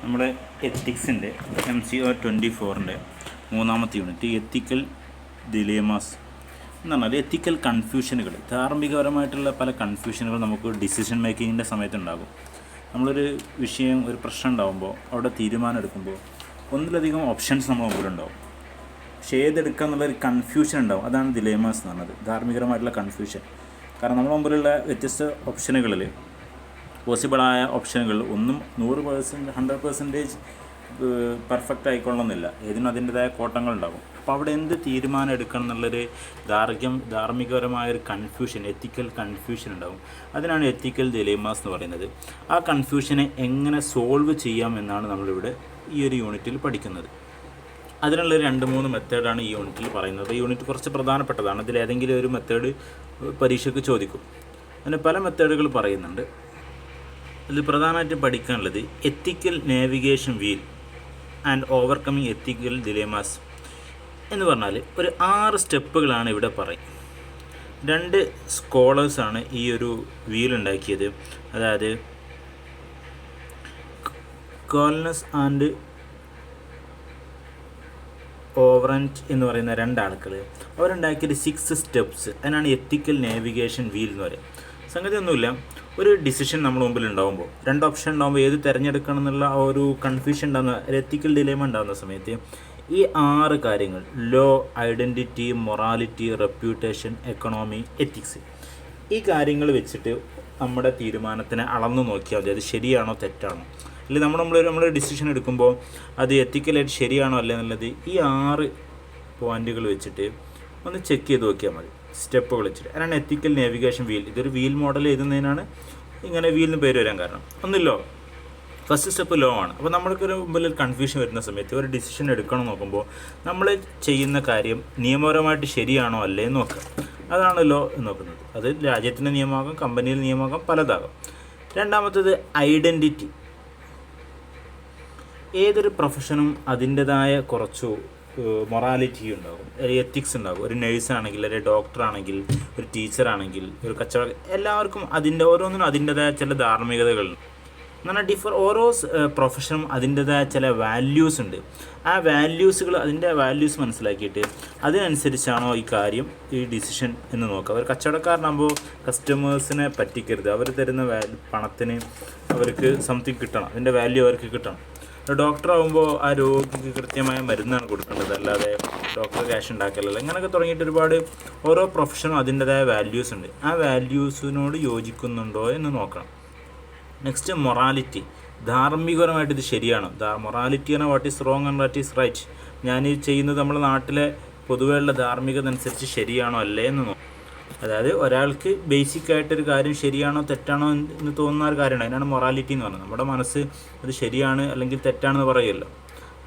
നമ്മുടെ എത്തിക്സിൻ്റെ MCO24 മൂന്നാമത്തെ unit എത്തിക്കൽ ദിലേമാസ് എന്ന് പറഞ്ഞാൽ എത്തിക്കൽ കൺഫ്യൂഷനുകൾ. ധാർമ്മികപരമായിട്ടുള്ള പല കൺഫ്യൂഷനുകൾ നമുക്ക് ഡിസിഷൻ മേക്കിങ്ങിൻ്റെ സമയത്തുണ്ടാകും. നമ്മളൊരു വിഷയം, ഒരു പ്രശ്നം ഉണ്ടാകുമ്പോൾ അവിടെ തീരുമാനം എടുക്കുമ്പോൾ ഒന്നിലധികം ഓപ്ഷൻസ് നമ്മുടെ മുമ്പിലുണ്ടാവും. പക്ഷേ ഏതെടുക്കുക എന്നുള്ളൊരു കൺഫ്യൂഷൻ ഉണ്ടാവും. അതാണ് ദിലേമാസ് എന്ന് പറഞ്ഞത്, ധാർമ്മികപരമായിട്ടുള്ള കൺഫ്യൂഷൻ. കാരണം നമ്മുടെ മുമ്പിലുള്ള വ്യത്യസ്ത ഓപ്ഷനുകളിൽ, പോസിബിളായ ഓപ്ഷനുകൾ ഒന്നും 100% പെർഫെക്റ്റ് ആയിക്കൊള്ളുന്നില്ല. ഏതിനും അതിൻ്റെതായ കോട്ടങ്ങളുണ്ടാകും. അപ്പോൾ അവിടെ എന്ത് തീരുമാനം എടുക്കണം എന്നുള്ളൊരു ധാർമ്മികപരമായൊരു കൺഫ്യൂഷൻ, എത്തിക്കൽ കൺഫ്യൂഷൻ ഉണ്ടാകും. അതിനാണ് എത്തിക്കൽ ദിലേമാസ് എന്ന് പറയുന്നത്. ആ കൺഫ്യൂഷനെ എങ്ങനെ സോൾവ് ചെയ്യാം എന്നാണ് നമ്മളിവിടെ ഈ ഒരു യൂണിറ്റിൽ പഠിക്കുന്നത്. അതിനുള്ള 2-3 മെത്തേഡാണ് ഈ യൂണിറ്റിൽ പറയുന്നത്. ഈ യൂണിറ്റ് കുറച്ച് പ്രധാനപ്പെട്ടതാണ്. ഇതിലേതെങ്കിലും ഒരു മെത്തേഡ് പരീക്ഷയ്ക്ക് ചോദിക്കും. അതിന് പല മെത്തേഡുകൾ പറയുന്നുണ്ട്. അതിൽ പ്രധാനമായിട്ടും പഠിക്കാനുള്ളത് എത്തിക്കൽ നാവിഗേഷൻ വീൽ ആൻഡ് ഓവർകമ്മിങ് എത്തിക്കൽ ദിലേമാസ് എന്ന് പറഞ്ഞാൽ ഒരു 6 സ്റ്റെപ്പുകളാണ് ഇവിടെ പറയും. 2 സ്കോളേഴ്സാണ് ഈ ഒരു വീൽ ഉണ്ടാക്കിയത്. അതായത് കോൾനസ് ആൻഡ് ഓവറൻറ്റ് എന്ന് പറയുന്ന 2 ആളുകൾ അവരുണ്ടാക്കിയത് 6 സ്റ്റെപ്സ്. അതിനാണ് എത്തിക്കൽ നാവിഗേഷൻ വീൽ എന്ന് പറയുന്നത്. സംഗതി ഒന്നുമില്ല, ഒരു ഡിസിഷൻ നമ്മുടെ മുമ്പിൽ ഉണ്ടാകുമ്പോൾ 2 ഓപ്ഷൻ ഉണ്ടാകുമ്പോൾ ഏത് തിരഞ്ഞെടുക്കണം എന്നുള്ള ആ ഒരു കൺഫ്യൂഷൻ ഉണ്ടാകുന്ന, ഒരു എത്തിക്കൽ ഡിലേമ ഉണ്ടാകുന്ന സമയത്ത് ഈ 6 കാര്യങ്ങൾ, law, identity, morality, reputation, economy, ethics, ഈ കാര്യങ്ങൾ വെച്ചിട്ട് നമ്മുടെ തീരുമാനത്തിനെ അളന്നു നോക്കിയാൽ മതി. അത് ശരിയാണോ തെറ്റാണോ, അല്ലെങ്കിൽ നമ്മൾ ഡിസിഷൻ എടുക്കുമ്പോൾ അത് എത്തിക്കലായിട്ട് ശരിയാണോ അല്ല എന്നുള്ളത് ഈ 6 പോയിന്റുകൾ വെച്ചിട്ട് ഒന്ന് ചെക്ക് ചെയ്ത് നോക്കിയാൽ മതി, സ്റ്റെപ്പുകൾ വെച്ചിട്ട്. അതിനാണ് എത്തിക്കൽ നാവിഗേഷൻ വീൽ. ഇതൊരു വീൽ മോഡൽ എഴുതുന്നതിനാണ് ഇങ്ങനെ വീലിന് പേര് വരാൻ കാരണം. ഒന്നല്ലോ ഫസ്റ്റ് സ്റ്റെപ്പ് ലോ ആണ്. അപ്പോൾ നമ്മൾക്കൊരു മുമ്പിൽ ഒരു കൺഫ്യൂഷൻ വരുന്ന സമയത്ത് ഒരു ഡിസിഷൻ എടുക്കണം നോക്കുമ്പോൾ നമ്മൾ ചെയ്യുന്ന കാര്യം നിയമപരമായിട്ട് ശരിയാണോ അല്ലേ എന്ന് നോക്കുക. അതാണ് ലോ നോക്കുന്നത്. അത് രാജ്യത്തിൻ്റെ നിയമമാകാം, കമ്പനിയിൽ നിയമമാകാം, പലതാകാം. രണ്ടാമത്തേത് ഐഡൻറ്റിറ്റി. ഏതൊരു പ്രൊഫഷനും അതിൻ്റെതായ കുറച്ചു മൊറാലിറ്റി ഉണ്ടാകും, എത്തിക്സ് ഉണ്ടാകും. ഒരു നേഴ്സാണെങ്കിൽ, ഒരു ഡോക്ടറാണെങ്കിൽ, ഒരു ടീച്ചറാണെങ്കിൽ, ഒരു കച്ചവടം, എല്ലാവർക്കും ഓരോന്നിനും അതിൻ്റെതായ ചില ധാർമ്മികതകളുണ്ട്. എന്ന് പറഞ്ഞാൽ ഓരോ പ്രൊഫഷനും അതിൻ്റെതായ ചില വാല്യൂസ് ഉണ്ട്. ആ വാല്യൂസുകൾ, അതിൻ്റെ വാല്യൂസ് മനസ്സിലാക്കിയിട്ട് അതിനനുസരിച്ചാണോ ഈ കാര്യം, ഈ ഡിസിഷൻ എന്ന് നോക്കുക. ഒരു കച്ചവടക്കാരനാകുമ്പോൾ കസ്റ്റമേഴ്സിനെ പറ്റിക്കരുത്. അവർ തരുന്ന പണത്തിന് അവർക്ക് സംതിങ് കിട്ടണം, അതിൻ്റെ വാല്യൂ അവർക്ക് കിട്ടണം. ഡോക്ടറാകുമ്പോൾ ആ രോഗിക്ക് കൃത്യമായ മരുന്നാണ് കൊടുക്കേണ്ടത്, അല്ലാതെ ഡോക്ടർ ക്യാഷ് ഉണ്ടാക്കലല്ല. ഇങ്ങനെയൊക്കെ തുടങ്ങിയിട്ട് ഒരുപാട് ഓരോ പ്രൊഫഷനും അതിൻ്റെതായ വാല്യൂസ് ഉണ്ട്. ആ വാല്യൂസിനോട് യോജിക്കുന്നുണ്ടോ എന്ന് നോക്കണം. Next morality. ധാർമ്മികപരമായിട്ട് ഇത് ശരിയാണോ? മൊറാലിറ്റി ആണ് what is wrong and what is right. ഞാൻ ചെയ്യുന്നത് നമ്മുടെ നാട്ടിലെ പൊതുവെയുള്ള ധാർമ്മികത അനുസരിച്ച് ശരിയാണോ അല്ലേ എന്ന് നോക്കാം. അതായത് ഒരാൾക്ക് ബേസിക് ആയിട്ടൊരു കാര്യം ശരിയാണോ തെറ്റാണോ എന്ന് തോന്നുന്ന ഒരു കാര്യമാണ്. അതിനാണ് മൊറാലിറ്റി എന്ന് പറയുന്നത്. നമ്മുടെ മനസ്സ് അത് ശരിയാണ് അല്ലെങ്കിൽ തെറ്റാണെന്ന് പറയുമല്ലോ.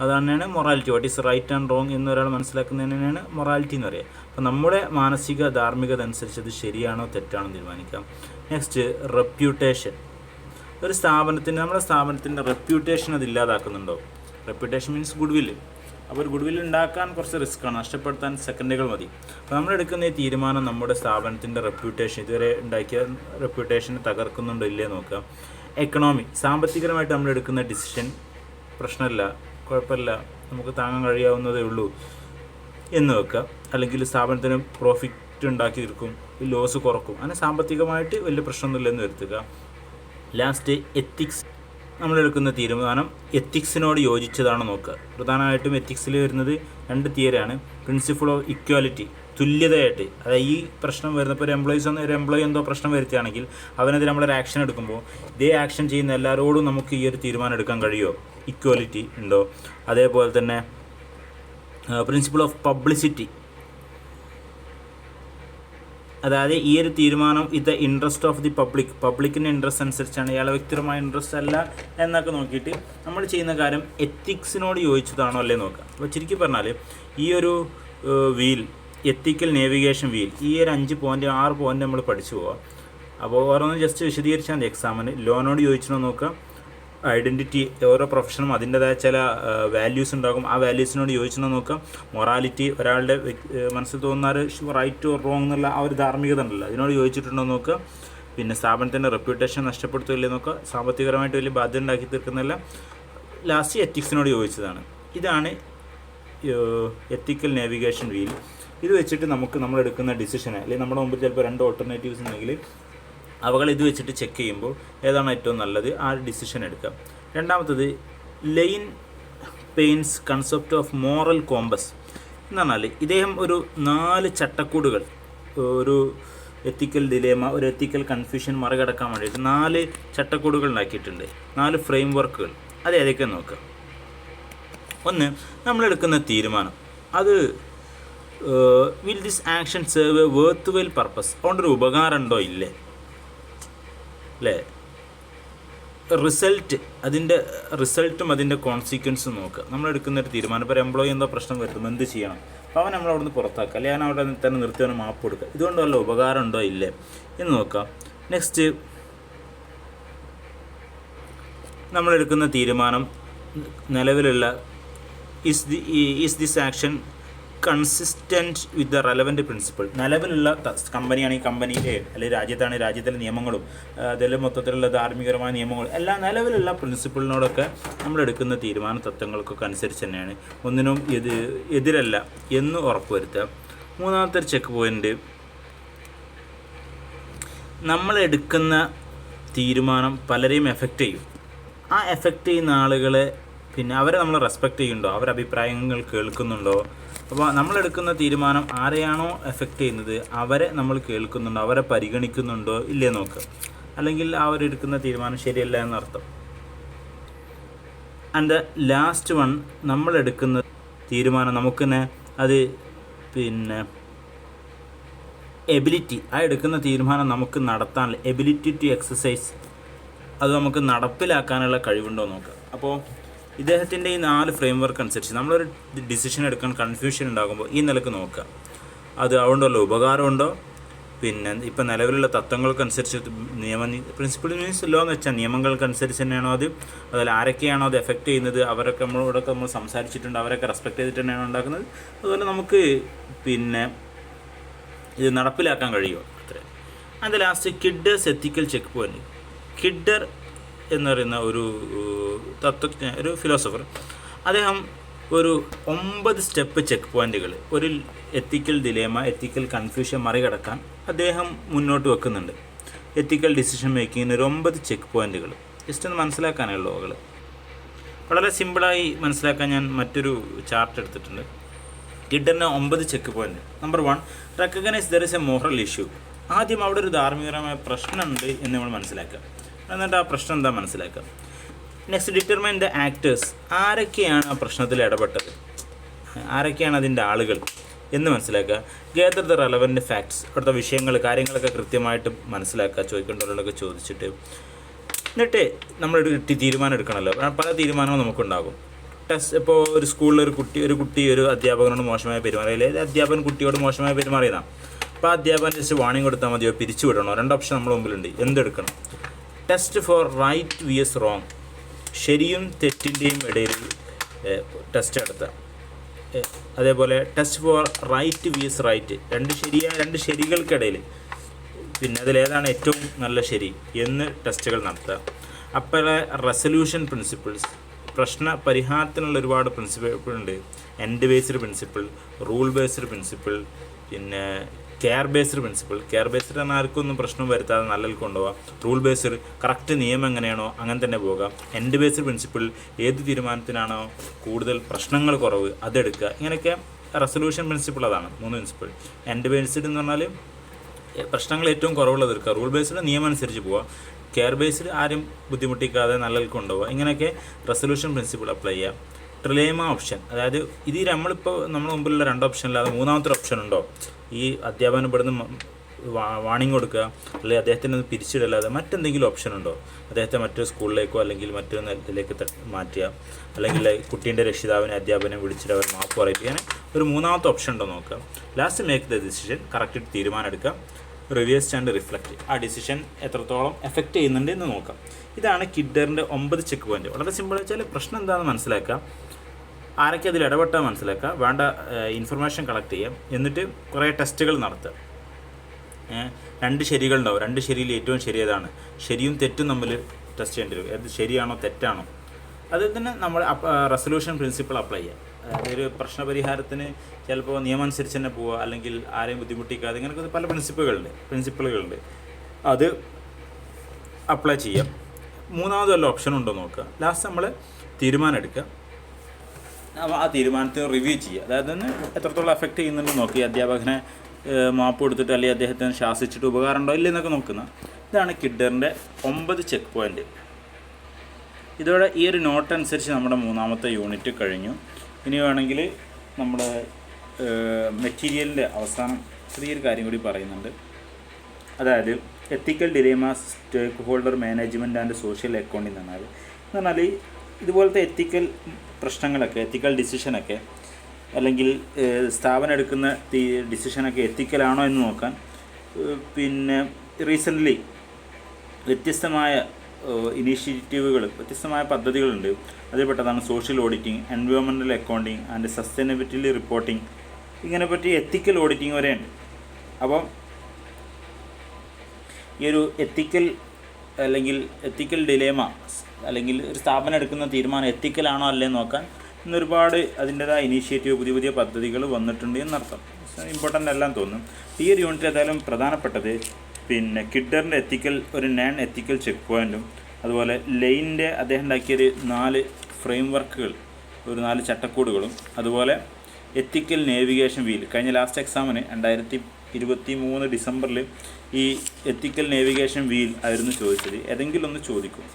അതാണ് morality. What is right and wrong എന്ന് ഒരാൾ മനസ്സിലാക്കുന്നതിനാണ് മൊറാലിറ്റി എന്ന് പറയുക. അപ്പോൾ നമ്മുടെ മാനസിക ധാർമ്മികത അനുസരിച്ച് അത് ശരിയാണോ തെറ്റാണോ തീരുമാനിക്കാം. Next reputation. ഒരു സ്ഥാപനത്തിന്, നമ്മുടെ സ്ഥാപനത്തിൻ്റെ റെപ്യൂട്ടേഷൻ അത് ഇല്ലാതാക്കുന്നുണ്ടോ? റെപ്യൂട്ടേഷൻ മീൻസ് ഗുഡ് വില്ല്. അപ്പോൾ ഒരു ഗുഡ് വില്ല് ഉണ്ടാക്കാൻ കുറച്ച് റിസ്ക്കാണ്, നഷ്ടപ്പെടുത്താൻ സെക്കൻഡുകൾ മതി. അപ്പോൾ നമ്മളെടുക്കുന്ന ഈ തീരുമാനം നമ്മുടെ സ്ഥാപനത്തിൻ്റെ റെപ്യൂട്ടേഷൻ, ഇതുവരെ ഉണ്ടാക്കിയ റെപ്യൂട്ടേഷനെ തകർക്കുന്നുണ്ടോ ഇല്ലേ നോക്കുക. എക്കണോമി. സാമ്പത്തികമായിട്ട് നമ്മളെടുക്കുന്ന ഡിസിഷൻ പ്രശ്നമില്ല, കുഴപ്പമില്ല, നമുക്ക് താങ്ങാൻ കഴിയാവുന്നതേ ഉള്ളൂ എന്ന് വെക്കുക. അല്ലെങ്കിൽ സ്ഥാപനത്തിന് പ്രോഫിറ്റ് ഉണ്ടാക്കി തീർക്കും, ലോസ് കുറക്കും, അങ്ങനെ സാമ്പത്തികമായിട്ട് വലിയ പ്രശ്നമൊന്നുമില്ല എന്ന് വരുത്തുക. Last ethics. നമ്മളെടുക്കുന്ന തീരുമാനം എത്തിക്സിനോട് യോജിച്ചതാണോ നോക്കുക. പ്രധാനമായിട്ടും എത്തിക്സിൽ വരുന്നത് 2 തിയറിയാണ്. പ്രിൻസിപ്പിൾ ഓഫ് ഇക്വാലിറ്റി, തുല്യതയായിട്ട്. അതായത് ഈ പ്രശ്നം വരുന്നപ്പോൾ ഒരു എംപ്ലോയി എന്തോ പ്രശ്നം വരുത്തുകയാണെങ്കിൽ അവനെതിരെ നമ്മളൊരു ആക്ഷൻ എടുക്കുമ്പോൾ ഇതേ ആക്ഷൻ ചെയ്യുന്ന എല്ലാവരോടും നമുക്ക് ഈ ഒരു തീരുമാനം എടുക്കാൻ കഴിയുമോ? ഇക്വാലിറ്റി ഉണ്ടോ? അതേപോലെ തന്നെ പ്രിൻസിപ്പിൾ ഓഫ് പബ്ലിസിറ്റി. അതായത് ഈ ഒരു തീരുമാനം ഇത് ഇൻട്രസ്റ്റ് ഓഫ് ദി പബ്ലിക്കിൻ്റെ ഇൻട്രസ്റ്റ് അനുസരിച്ചാണ്, ഇയാളെ വ്യക്തിപരമായ ഇൻട്രസ്റ്റ് അല്ല എന്നൊക്കെ നോക്കിയിട്ട് നമ്മൾ ചെയ്യുന്ന കാര്യം എത്തിക്സിനോട് യോജിച്ചതാണോ അല്ലേ നോക്കുക. അപ്പോൾ ചുരുക്കി പറഞ്ഞാൽ ഈ ഒരു വീൽ, എത്തിക്കൽ നാവിഗേഷൻ വീൽ, ഈ ഒരു 6 പോയിൻ്റ് നമ്മൾ പഠിച്ചു പോവാം. അപ്പോൾ ഓരോന്നും ജസ്റ്റ് വിശദീകരിച്ചാൽ മതി എക്സാമിന്. ലോനോട് യോജിച്ചോ നോക്കുക. ഐഡൻറ്റിറ്റി, ഓരോ പ്രൊഫഷനും അതിൻ്റെതായ ചില വാല്യൂസ് ഉണ്ടാകും, ആ വാല്യൂസിനോട് യോജിച്ചെന്ന് നോക്കാം. മൊറാലിറ്റി, ഒരാളുടെ മനസ്സിൽ തോന്നുന്ന റൈറ്റ് ഓർ റോങ് എന്നുള്ള ആ ഒരു ധാർമ്മികത ഉണ്ടല്ലോ, അതിനോട് യോജിച്ചിട്ടുണ്ടോ നോക്കുക. പിന്നെ സ്ഥാപനത്തിൻ്റെ റെപ്യൂട്ടേഷൻ നഷ്ടപ്പെടുത്തില്ലേ നോക്കുക. സാമ്പത്തികപരമായിട്ട് വലിയ ബാധ്യത ഉണ്ടാക്കി തീർക്കുന്നില്ല. ലാസ്റ്റ് എത്തിക്സിനോട് ചോദിച്ചതാണ്. ഇതാണ് എത്തിക്കൽ നാവിഗേഷൻ വീൽ. ഇത് വെച്ചിട്ട് നമുക്ക് നമ്മളെടുക്കുന്ന ഡിസിഷന്, അല്ലെങ്കിൽ നമ്മുടെ മുമ്പിൽ ചിലപ്പോൾ 2 ഓൾട്ടർനേറ്റീവ്സ് ഉണ്ടെങ്കിൽ അവകൾ ഇത് വെച്ചിട്ട് ചെക്ക് ചെയ്യുമ്പോൾ ഏതാണ് ഏറ്റവും നല്ലത് ആ ഡിസിഷൻ എടുക്കാം. രണ്ടാമത്തത് Lynn Paine's concept of moral compass എന്ന് പറഞ്ഞാൽ ഇദ്ദേഹം ഒരു 4 ചട്ടക്കൂടുകൾ, ഒരു എത്തിക്കൽ ഡിലേമ, ഒരു എത്തിക്കൽ കൺഫ്യൂഷൻ മറികടക്കാൻ വേണ്ടിയിട്ട് 4 ചട്ടക്കൂടുകൾ ഉണ്ടാക്കിയിട്ടുണ്ട്, 4 ഫ്രെയിം വർക്കുകൾ. അത് ഏതൊക്കെ നോക്കാം. ഒന്ന്, നമ്മളെടുക്കുന്ന തീരുമാനം, അത് will this action serve A worth well purpose, അതുകൊണ്ടൊരു ഉപകാരം ഉണ്ടോ ഇല്ലേ അല്ലേ. റിസൾട്ട്, അതിൻ്റെ റിസൾട്ടും അതിൻ്റെ കോൺസിക്വൻസും നോക്കുക. നമ്മളെടുക്കുന്നൊരു തീരുമാനം, ഇപ്പോൾ ഒരു എംപ്ലോയി എന്തോ പ്രശ്നം വരുത്തുമ്പോൾ എന്ത് ചെയ്യണം, അപ്പോൾ അവൻ നമ്മളവിടെ നിന്ന് പുറത്താക്കുക, അല്ലെങ്കിൽ ഞാൻ അവിടെ തന്നെ നിർത്തി അവന് മാപ്പ് കൊടുക്കുക, ഇതുകൊണ്ട് വല്ല ഉപകാരം ഉണ്ടോ ഇല്ലേ എന്ന് നോക്കാം. നെക്സ്റ്റ്, നമ്മളെടുക്കുന്ന തീരുമാനം നിലവിലുള്ള is this action consistent with the relevant principle. നിലവിലുള്ള കമ്പനിയാണെങ്കിൽ കമ്പനിയിലെ, അല്ലെങ്കിൽ രാജ്യത്താണെങ്കിൽ രാജ്യത്തിലെ നിയമങ്ങളും അതിൽ മൊത്തത്തിലുള്ള ധാർമ്മികപരമായ നിയമങ്ങളും എല്ലാം നിലവിലുള്ള പ്രിൻസിപ്പിളിനോടൊക്കെ നമ്മളെടുക്കുന്ന തീരുമാന തത്വങ്ങൾക്കൊക്കെ അനുസരിച്ച് തന്നെയാണ്, ഒന്നിനും എതിരല്ല എന്ന് ഉറപ്പുവരുത്തുക. മൂന്നാമത്തെ ഒരു ചെക്ക് പോയിൻ്റ്, നമ്മളെടുക്കുന്ന തീരുമാനം പലരെയും എഫക്റ്റ് ചെയ്യും. ആ എഫക്റ്റ് ചെയ്യുന്ന ആളുകളെ പിന്നെ അവരെ നമ്മൾ റെസ്പെക്റ്റ് ചെയ്യുന്നുണ്ടോ, അവരുടെ അഭിപ്രായങ്ങൾ കേൾക്കുന്നുണ്ടോ. അപ്പോൾ നമ്മളെടുക്കുന്ന തീരുമാനം ആരെയാണോ എഫക്റ്റ് ചെയ്യുന്നത് അവരെ നമ്മൾ കേൾക്കുന്നുണ്ടോ, അവരെ പരിഗണിക്കുന്നുണ്ടോ ഇല്ലേ നോക്കുക. അല്ലെങ്കിൽ അവരെടുക്കുന്ന തീരുമാനം ശരിയല്ല എന്നർത്ഥം. ആൻഡ് ദ ലാസ്റ്റ് വൺ, നമ്മളെടുക്കുന്ന തീരുമാനം നമുക്ക് തന്നെ അത് പിന്നെ എബിലിറ്റി, ആ എടുക്കുന്ന തീരുമാനം നമുക്ക് നടത്താനുള്ള എബിലിറ്റി ടു എക്സസൈസ്, അത് നമുക്ക് നടപ്പിലാക്കാനുള്ള കഴിവുണ്ടോ നോക്കുക. അപ്പോൾ ഇദ്ദേഹത്തിൻ്റെ ഈ 4 ഫ്രെയിം വർക്ക് അനുസരിച്ച് നമ്മളൊരു ഡിസിഷൻ എടുക്കാൻ കൺഫ്യൂഷൻ ഉണ്ടാകുമ്പോൾ ഈ നിലക്ക് നോക്കുക, അത് അതുകൊണ്ടുള്ള ഉപകാരമുണ്ടോ, പിന്നെ ഇപ്പം നിലവിലുള്ള തത്വങ്ങൾക്കനുസരിച്ച് പ്രിൻസിപ്പിൾ മീൻസ് ലോ എന്ന് വെച്ചാൽ നിയമങ്ങൾക്കനുസരിച്ച് തന്നെയാണോ അത്, അതിൽ ആരൊക്കെയാണോ അത് എഫക്റ്റ് ചെയ്യുന്നത് അവരൊക്കെ നമ്മളോടൊക്കെ നമ്മൾ സംസാരിച്ചിട്ടുണ്ട്, അവരൊക്കെ റെസ്പെക്റ്റ് ചെയ്തിട്ട് തന്നെയാണോ ഉണ്ടാക്കുന്നത്, അതുപോലെ നമുക്ക് പിന്നെ ഇത് നടപ്പിലാക്കാൻ കഴിയുമോ അത്രേ. അതിൻ്റെ ലാസ്റ്റ് കിഡേഴ്സ് എത്തിക്കൽ ചെക്ക് പോയിൻറ്റ്. കിഡർ എന്ന് പറയുന്ന ഒരു തത്വജ്ഞ, ഒരു ഫിലോസഫർ, അദ്ദേഹം ഒരു 9 സ്റ്റെപ്പ് ചെക്ക് പോയിൻറ്റുകൾ ഒരു എത്തിക്കൽ ഡിലേമ, എത്തിക്കൽ കൺഫ്യൂഷൻ മറികടക്കാൻ അദ്ദേഹം മുന്നോട്ട് വെക്കുന്നുണ്ട്. എത്തിക്കൽ ഡിസിഷൻ മേക്കിങ്ങിന് ഒരു 9 ചെക്ക് പോയിൻറ്റുകൾ ജസ്റ്റ് ഒന്ന് മനസ്സിലാക്കാനുള്ള അവകൾ വളരെ സിമ്പിളായി മനസ്സിലാക്കാൻ ഞാൻ മറ്റൊരു ചാർട്ട് എടുത്തിട്ടുണ്ട്. കിഡറിന് 9 check point. Number 1, recognise there is a moral issue. ആദ്യം അവിടെ ഒരു ധാർമ്മികപരമായ പ്രശ്നമുണ്ട് എന്ന് നമ്മൾ മനസ്സിലാക്കുക, എന്നിട്ട് ആ പ്രശ്നം എന്താ മനസ്സിലാക്കുക. Next, determine the actors. ആരൊക്കെയാണ് ആ പ്രശ്നത്തിൽ ഇടപെട്ടത്, ആരൊക്കെയാണ് അതിൻ്റെ ആളുകൾ എന്ന് മനസ്സിലാക്കുക. Gather the relevant facts. അവിടുത്തെ വിഷയങ്ങൾ, കാര്യങ്ങളൊക്കെ കൃത്യമായിട്ട് മനസ്സിലാക്കുക, ചോദിക്കേണ്ടവരോടൊക്കെ ചോദിച്ചിട്ട്. എന്നിട്ട് നമ്മൾ തീരുമാനം എടുക്കണമല്ലോ, പല തീരുമാനങ്ങളും നമുക്കുണ്ടാകും. ടെസ്റ്റ്, ഇപ്പോൾ ഒരു സ്കൂളിൽ ഒരു കുട്ടി ഒരു അധ്യാപകനോട് മോശമായി പെരുമാറിയില്ലേ, അധ്യാപകൻ കുട്ടിയോട് മോശമായി പെരുമാറിയതാണ്. അപ്പോൾ ആ അധ്യാപകൻ ജസ്റ്റ് വാണിംഗ് കൊടുത്താൽ മതിയോ, പിരിച്ചു വിടണോ, 2 ഓപ്ഷൻ നമ്മുടെ മുമ്പിലുണ്ട്, എന്തെടുക്കണം. Test for right versus wrong. ശരിയും തെറ്റിൻ്റെയും ഇടയിൽ ടെസ്റ്റ് നടത്തുക. അതേപോലെ test for right versus right, 2 ശരികൾക്കിടയിൽ പിന്നെ അതിലേതാണ് ഏറ്റവും നല്ല ശരി എന്ന് ടെസ്റ്റുകൾ നടത്തുക. അപ്പോൾ റെസൊല്യൂഷൻ പ്രിൻസിപ്പിൾസ്, പ്രശ്ന പരിഹാരത്തിനുള്ള ഒരുപാട് പ്രിൻസിപ്പിൾ ഉണ്ട്. End based principle, rule based principle, പിന്നെ care based principle. Care based പറഞ്ഞാൽ ആർക്കൊന്നും പ്രശ്നം വരുത്താതെ നല്ലതിൽ കൊണ്ടുപോകാം. റൂൾ ബേസ്ഡ്, കറക്റ്റ് നിയമം എങ്ങനെയാണോ അങ്ങനെ തന്നെ പോകാം. എൻഡ് ബേസ്ഡ് പ്രിൻസിപ്പിൾ, ഏത് തീരുമാനത്തിനാണോ കൂടുതൽ പ്രശ്നങ്ങൾ കുറവ് അതെടുക്കുക. ഇങ്ങനെയൊക്കെ റെസൊല്യൂഷൻ പ്രിൻസിപ്പിൾ, അതാണ് 3 പ്രിൻസിപ്പിൾ. എൻഡ് ബേസ്ഡ് എന്ന് പറഞ്ഞാൽ പ്രശ്നങ്ങൾ ഏറ്റവും കുറവുള്ളത് എടുക്കുക. റൂൾ ബേസ്ഡ് നിയമം അനുസരിച്ച് പോവുക. കെയർ ബേസ്ഡ് ആരും ബുദ്ധിമുട്ടിക്കാതെ നല്ലതിൽ കൊണ്ടുപോകുക. ഇങ്ങനെയൊക്കെ റെസൊല്യൂഷൻ പ്രിൻസിപ്പിൾ അപ്ലൈ ചെയ്യാം. ട്രിലേമ ഓപ്ഷൻ, അതായത് ഇത് നമ്മളിപ്പോൾ നമ്മുടെ മുമ്പിലുള്ള 2 ഓപ്ഷൻ അല്ലാതെ മൂന്നാമത്തെ ഓപ്ഷൻ ഉണ്ടോ, ഈ അധ്യാപനം ഇവിടുന്ന് വാണിംഗ് കൊടുക്കുക, അല്ലെങ്കിൽ അദ്ദേഹത്തിന് പിരിച്ചിടല്ലാതെ മറ്റെന്തെങ്കിലും ഓപ്ഷൻ ഉണ്ടോ, അദ്ദേഹത്തെ മറ്റൊരു സ്കൂളിലേക്കോ അല്ലെങ്കിൽ മറ്റൊരു നിലയിലേക്ക് മാറ്റുക, അല്ലെങ്കിൽ കുട്ടീൻ്റെ രക്ഷിതാവിനെ അധ്യാപനം വിളിച്ചിട്ട് അവർ മാപ്പ് പറയിപ്പിക്കാൻ ഒരു മൂന്നാമത്തെ ഓപ്ഷൻ ഉണ്ടോ നോക്കുക. Last make the decision, correct തീരുമാനം എടുക്കുക. റിവേഴ്സ് ആൻഡ് റിഫ്ലക്റ്റ്, ആ ഡിസിഷൻ എത്രത്തോളം എഫക്റ്റ് ചെയ്യുന്നുണ്ട് എന്ന് നോക്കാം. ഇതാണ് കിഡറിൻ്റെ 9 ചെക്ക് പോയിൻറ്റ്. വളരെ സിമ്പിൾ വെച്ചാൽ പ്രശ്നം എന്താണെന്ന് മനസ്സിലാക്കുക, ആരൊക്കെ അതിൽ ഇടപെട്ടാൽ മനസ്സിലാക്കുക, വേണ്ട ഇൻഫർമേഷൻ കളക്ട് ചെയ്യാം, എന്നിട്ട് കുറേ ടെസ്റ്റുകൾ നടത്തുക. 2 ശരികളുണ്ടാവും, 2 ശരിയിൽ ഏറ്റവും ശരിയേതാണ്, ശരിയും തെറ്റും തമ്മിൽ ടെസ്റ്റ് ചെയ്യേണ്ടി വരും. അത് ശരിയാണോ തെറ്റാണോ അതിൽ തന്നെ നമ്മൾ റെസൊല്യൂഷൻ പ്രിൻസിപ്പിൾ അപ്ലൈ ചെയ്യുക. അതായത് ഒരു പ്രശ്നപരിഹാരത്തിന് ചിലപ്പോൾ നിയമം അനുസരിച്ച് തന്നെ പോവുക, അല്ലെങ്കിൽ ആരെയും ബുദ്ധിമുട്ടിക്കാതെ, ഇങ്ങനെയൊക്കെ പല പ്രിൻസിപ്പിളുകളുണ്ട്. അത് അപ്ലൈ ചെയ്യാം. മൂന്നാമത് വല്ല ഓപ്ഷൻ ഉണ്ടോ നോക്കുക. ലാസ്റ്റ് നമ്മൾ തീരുമാനം എടുക്കുക. അപ്പോൾ ആ തീരുമാനത്തെ റിവ്യൂ ചെയ്യുക. അതായത് തന്നെ എത്രത്തോളം എഫക്റ്റ് ചെയ്യുന്നുണ്ട് നോക്കി, അധ്യാപകനെ മാപ്പ് കൊടുത്തിട്ട് അല്ലെങ്കിൽ അദ്ദേഹത്തിന് ശാസിച്ചിട്ട് ഉപകാരം ഉണ്ടോ ഇല്ലെന്നൊക്കെ നോക്കുന്ന. ഇതാണ് കിഡറിൻ്റെ 9 ചെക്ക് പോയിൻ്റ്. ഇതോടെ ഈ ഒരു നോട്ട് അനുസരിച്ച് നമ്മുടെ 3ാമത്തെ യൂണിറ്റ് കഴിഞ്ഞു. ഇനി വേണമെങ്കിൽ നമ്മുടെ മെറ്റീരിയലിൻ്റെ അവസാനം ചെറിയൊരു കാര്യം കൂടി പറയുന്നുണ്ട്. അതായത് ethical dilemmas, stakeholder management and social accounting എന്ന് പറഞ്ഞാൽ ഇതുപോലത്തെ എത്തിക്കൽ പ്രശ്നങ്ങളൊക്കെ, എത്തിക്കൽ ഡിസിഷനൊക്കെ, അല്ലെങ്കിൽ സ്ഥാപനം എടുക്കുന്ന ഡിസിഷനൊക്കെ എത്തിക്കലാണോ എന്ന് നോക്കാൻ പിന്നെ റീസെൻ്റ്ലി വ്യത്യസ്തമായ ഇനീഷ്യേറ്റീവുകൾ, വ്യത്യസ്തമായ പദ്ധതികളുണ്ട്. അതിൽപ്പെട്ടതാണ് social auditing, environmental accounting and sustainability reporting. ഇങ്ങനെ പറ്റി എത്തിക്കൽ ഓഡിറ്റിംഗ് വരെയുണ്ട്. അപ്പം ഈ ഒരു എത്തിക്കൽ ഡിലേമ, അല്ലെങ്കിൽ ഒരു സ്ഥാപനം എടുക്കുന്ന തീരുമാനം എത്തിക്കലാണോ അല്ലേ നോക്കാൻ ഇന്നൊരുപാട് അതിൻ്റെതായ ഇനീഷ്യേറ്റീവ്, പുതിയ പദ്ധതികൾ വന്നിട്ടുണ്ട് എന്നർത്ഥം. ഇമ്പോർട്ടൻ്റ് എല്ലാം തോന്നും. ഈ ഒരു യൂണിറ്റ് ഏതായാലും പ്രധാനപ്പെട്ടത് പിന്നെ കിഡറിൻ്റെ ഒരു നോൺ എത്തിക്കൽ ചെക്ക് പോയിൻറ്റും, അതുപോലെ ലൈനിൻ്റെ അദ്ദേഹം ഉണ്ടാക്കിയൊരു 4 ഫ്രെയിം വർക്കുകൾ, ഒരു 4 ചട്ടക്കൂടുകളും, അതുപോലെ എത്തിക്കൽ നേവിഗേഷൻ വീൽ. കഴിഞ്ഞ ലാസ്റ്റ് എക്സാമിന് 2023 ഡിസംബറിൽ ഈ എത്തിക്കൽ നേവിഗേഷൻ വീൽ ആയിരുന്നു ചോദിച്ചത്. ഏതെങ്കിലും ഒന്ന് ചോദിക്കും.